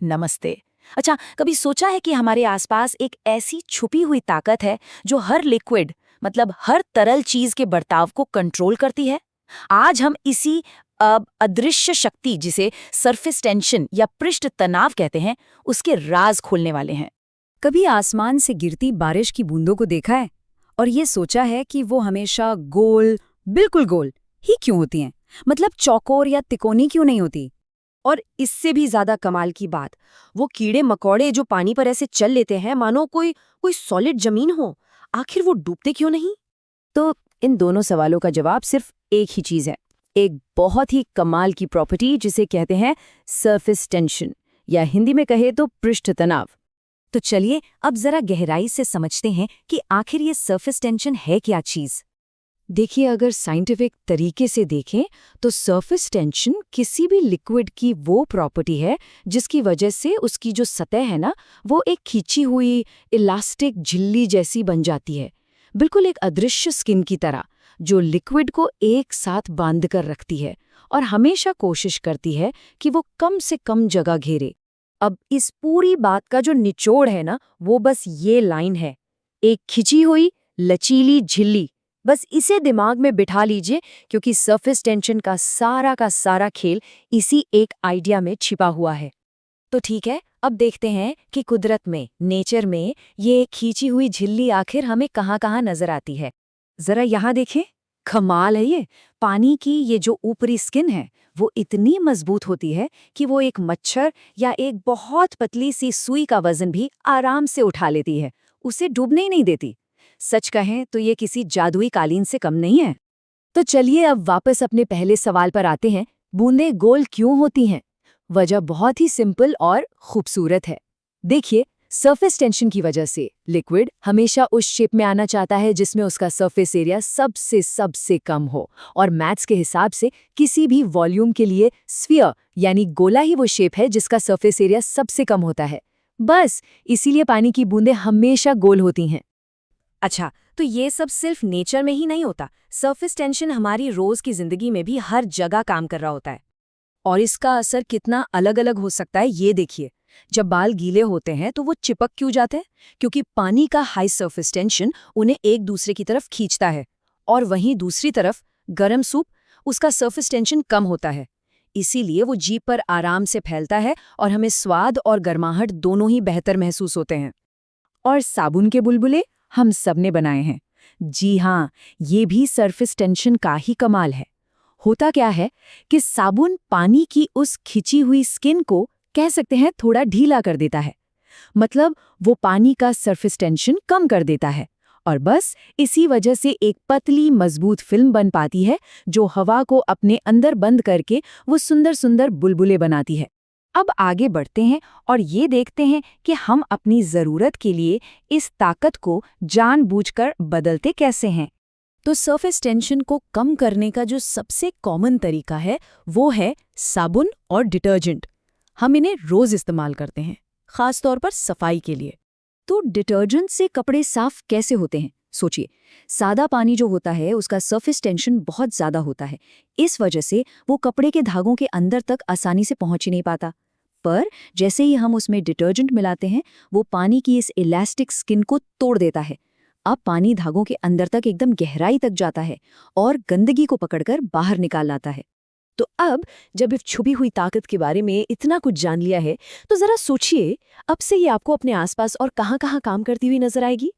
नमस्ते। अच्छा, कभी सोचा है कि हमारे आसपास एक ऐसी छुपी हुई ताकत है जो हर लिक्विड मतलब हर तरल चीज के बर्ताव को कंट्रोल करती है? आज हम इसी अदृश्य शक्ति जिसे सरफेस टेंशन या पृष्ठ तनाव कहते हैं, उसके राज खोलने वाले हैं। कभी आसमान से गिरती बारिश की बूंदों को देखा है और ये सोचा है कि वो हमेशा गोल, बिल्कुल गोल ही क्यों होती हैं? मतलब चौकोर या तिकोनी क्यों नहीं होती? और इससे भी ज्यादा कमाल की बात, वो कीड़े मकोड़े जो पानी पर ऐसे चल लेते हैं मानो कोई कोई सॉलिड जमीन हो, आखिर वो डूबते क्यों नहीं? तो इन दोनों सवालों का जवाब सिर्फ एक ही चीज है, एक बहुत ही कमाल की प्रॉपर्टी जिसे कहते हैं सरफेस टेंशन, या हिंदी में कहे तो पृष्ठ तनाव। तो चलिए अब जरा गहराई से समझते हैं कि आखिर ये सरफेस टेंशन है क्या चीज। देखिए, अगर साइंटिफिक तरीके से देखें तो सरफेस टेंशन किसी भी लिक्विड की वो प्रॉपर्टी है जिसकी वजह से उसकी जो सतह है ना, वो एक खींची हुई इलास्टिक झिल्ली जैसी बन जाती है, बिल्कुल एक अदृश्य स्किन की तरह, जो लिक्विड को एक साथ बांध कर रखती है और हमेशा कोशिश करती है कि वो कम से कम जगह घेरे। अब इस पूरी बात का जो निचोड़ है ना, वो बस ये लाइन है, एक खिंची हुई लचीली झिल्ली। बस इसे दिमाग में बिठा लीजिए, क्योंकि सरफेस टेंशन का सारा खेल इसी एक आइडिया में छिपा हुआ है। तो ठीक है, अब देखते हैं कि कुदरत में, नेचर में, ये खींची हुई झिल्ली आखिर हमें कहाँ-कहाँ नजर आती है। जरा यहाँ देखें, कमाल है ये। पानी की ये जो ऊपरी स्किन है, वो इतनी मजबूत होती है कि वो एक मच्छर या एक बहुत पतली सी सुई का वजन भी आराम से उठा लेती है, उसे डूबने ही नहीं देती। सच कहें तो ये किसी जादुई कालीन से कम नहीं है। तो चलिए अब वापस अपने पहले सवाल पर आते हैं, बूंदें गोल क्यों होती हैं? वजह बहुत ही सिंपल और खूबसूरत है। देखिए, सरफेस टेंशन की वजह से लिक्विड हमेशा उस शेप में आना चाहता है जिसमें उसका सरफेस एरिया सबसे कम हो, और मैथ्स के हिसाब से किसी भी वॉल्यूम के लिए स्फीयर यानी गोला ही वो शेप है जिसका सरफेस एरिया सबसे कम होता है। बस इसीलिए पानी की बूंदें हमेशा गोल होती हैं। अच्छा, तो ये सब सिर्फ नेचर में ही नहीं होता, सरफेस टेंशन हमारी रोज की जिंदगी में भी हर जगह काम कर रहा होता है। और इसका असर कितना अलग अलग हो सकता है ये देखिए। जब बाल गीले होते हैं तो वो चिपक क्यों जाते हैं? क्योंकि पानी का हाई सरफेस टेंशन उन्हें एक दूसरे की तरफ खींचता है, और वहीं दूसरी तरफ गर्म सूप, उसका सरफेस टेंशन कम होता है। इसीलिए वो जीभ पर आराम से फैलता है और हमें स्वाद और गर्माहट दोनों ही बेहतर महसूस होते हैं। और साबुन के बुलबुले हम सबने बनाए हैं। जी हाँ, ये भी सरफेस टेंशन का ही कमाल है। होता क्या है कि साबुन पानी की उस खिंची हुई स्किन को, कह सकते हैं, थोड़ा ढीला कर देता है। मतलब वो पानी का सरफेस टेंशन कम कर देता है, और बस इसी वजह से एक पतली मजबूत फिल्म बन पाती है जो हवा को अपने अंदर बंद करके वो सुंदर सुंदर बुलबुले बनाती है। अब आगे बढ़ते हैं और ये देखते हैं कि हम अपनी ज़रूरत के लिए इस ताकत को जानबूझकर बदलते कैसे हैं। तो सरफेस टेंशन को कम करने का जो सबसे कॉमन तरीका है वो है साबुन और डिटर्जेंट। हम इन्हें रोज इस्तेमाल करते हैं, खास तौर पर सफाई के लिए। तो डिटर्जेंट से कपड़े साफ कैसे होते हैं? सोचिए, सादा पानी जो होता है उसका सरफेस टेंशन बहुत ज्यादा होता है, इस वजह से वो कपड़े के धागों के अंदर तक आसानी से पहुंच ही नहीं पाता। पर जैसे ही हम उसमें डिटर्जेंट मिलाते हैं, वो पानी की इस इलास्टिक स्किन को तोड़ देता है। अब पानी धागों के अंदर तक एकदम गहराई तक जाता है और गंदगी को पकड़कर बाहर निकाल लाता है। तो अब जब इस छुपी हुई ताकत के बारे में इतना कुछ जान लिया है, तो जरा सोचिए, अब से ये आपको अपने आसपास और कहाँ-कहाँ काम करती हुई नजर आएगी?